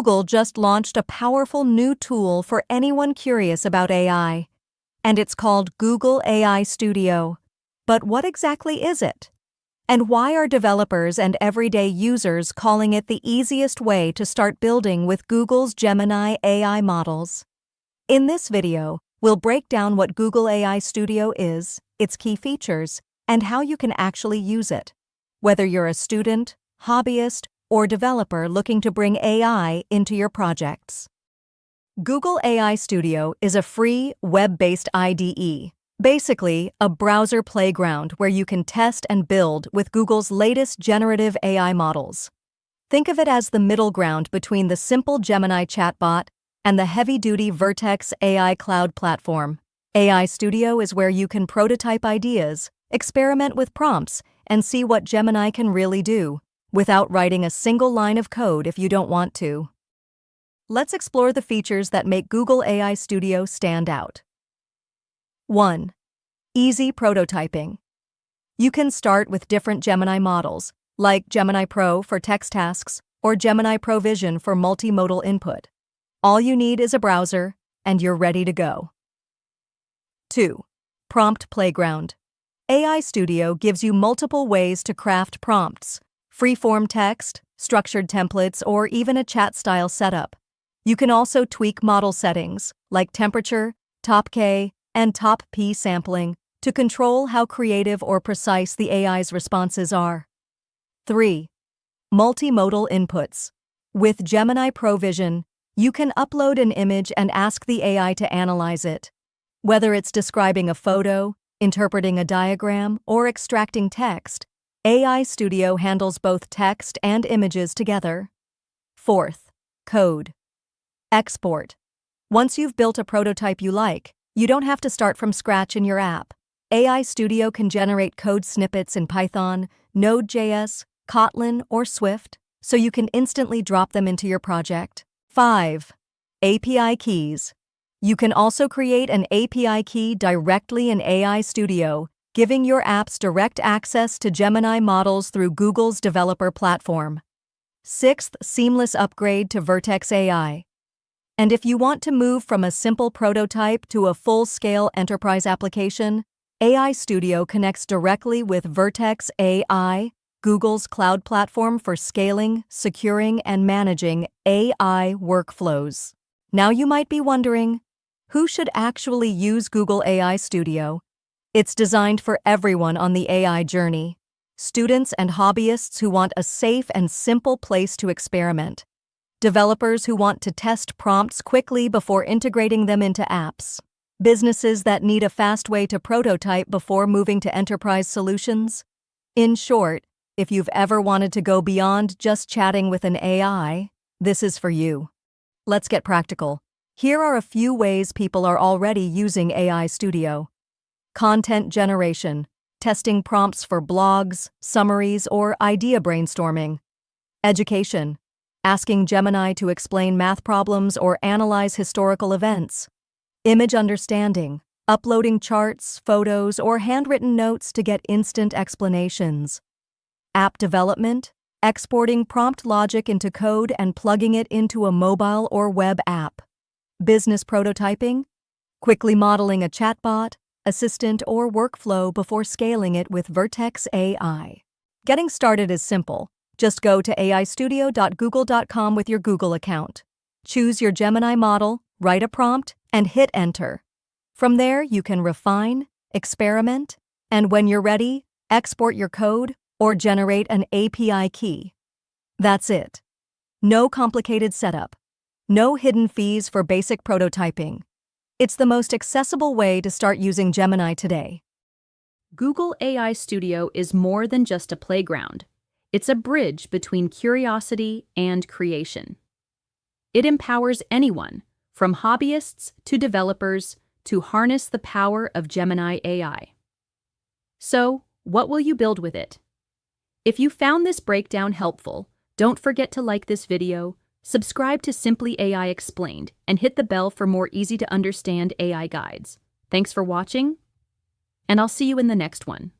Google just launched a powerful new tool for anyone curious about AI, and it's called Google AI Studio. But what exactly is it? And why are developers and everyday users calling it the easiest way to start building with Google's Gemini AI models? In this video, we'll break down what Google AI Studio is, its key features, and how you can actually use it, whether you're a student, hobbyist, or developer looking to bring AI into your projects. Google AI Studio is a free, web-based IDE, basically a browser playground where you can test and build with Google's latest generative AI models. Think of it as the middle ground between the simple Gemini chatbot and the heavy-duty Vertex AI cloud platform. AI Studio is where you can prototype ideas, experiment with prompts, and see what Gemini can really do, without writing a single line of code if you don't want to. Let's explore the features that make Google AI Studio stand out. 1. Easy prototyping. You can start with different Gemini models, like Gemini Pro for text tasks or Gemini Pro Vision for multimodal input. All you need is a browser, and you're ready to go. 2. Prompt playground. AI Studio gives you multiple ways to craft prompts, free-form text, structured templates, or even a chat-style setup. You can also tweak model settings, like temperature, top K, and top P sampling, to control how creative or precise the AI's responses are. 3. Multimodal inputs. With Gemini Pro Vision, you can upload an image and ask the AI to analyze it. Whether it's describing a photo, interpreting a diagram, or extracting text, AI Studio handles both text and images together. 4th, code. Export. Once you've built a prototype you like, you don't have to start from scratch in your app. AI Studio can generate code snippets in Python, Node.js, Kotlin, or Swift, so you can instantly drop them into your project. 5. API keys. You can also create an API key directly in AI Studio, giving your apps direct access to Gemini models through Google's developer platform. 6th, seamless upgrade to Vertex AI. And if you want to move from a simple prototype to a full-scale enterprise application, AI Studio connects directly with Vertex AI, Google's cloud platform for scaling, securing, and managing AI workflows. Now you might be wondering, who should actually use Google AI Studio? It's designed for everyone on the AI journey. Students and hobbyists who want a safe and simple place to experiment. Developers who want to test prompts quickly before integrating them into apps. Businesses that need a fast way to prototype before moving to enterprise solutions. In short, if you've ever wanted to go beyond just chatting with an AI, this is for you. Let's get practical. Here are a few ways people are already using AI Studio. Content generation, testing prompts for blogs, summaries, or idea brainstorming. Education, asking Gemini to explain math problems or analyze historical events. Image understanding, uploading charts, photos, or handwritten notes to get instant explanations. App development, exporting prompt logic into code and plugging it into a mobile or web app. Business prototyping, quickly modeling a chatbot, assistant, or workflow before scaling it with Vertex AI. Getting started is simple. Just go to aistudio.google.com with your Google account. Choose your Gemini model, write a prompt, and hit enter. From there, you can refine, experiment, and when you're ready, export your code or generate an API key. That's it. No complicated setup. No hidden fees for basic prototyping. It's the most accessible way to start using Gemini today. Google AI Studio is more than just a playground. It's a bridge between curiosity and creation. It empowers anyone, from hobbyists to developers, to harness the power of Gemini AI. So, what will you build with it? If you found this breakdown helpful, don't forget to like this video, subscribe to Simply AI Explained, and hit the bell for more easy-to-understand AI guides. Thanks for watching, and I'll see you in the next one.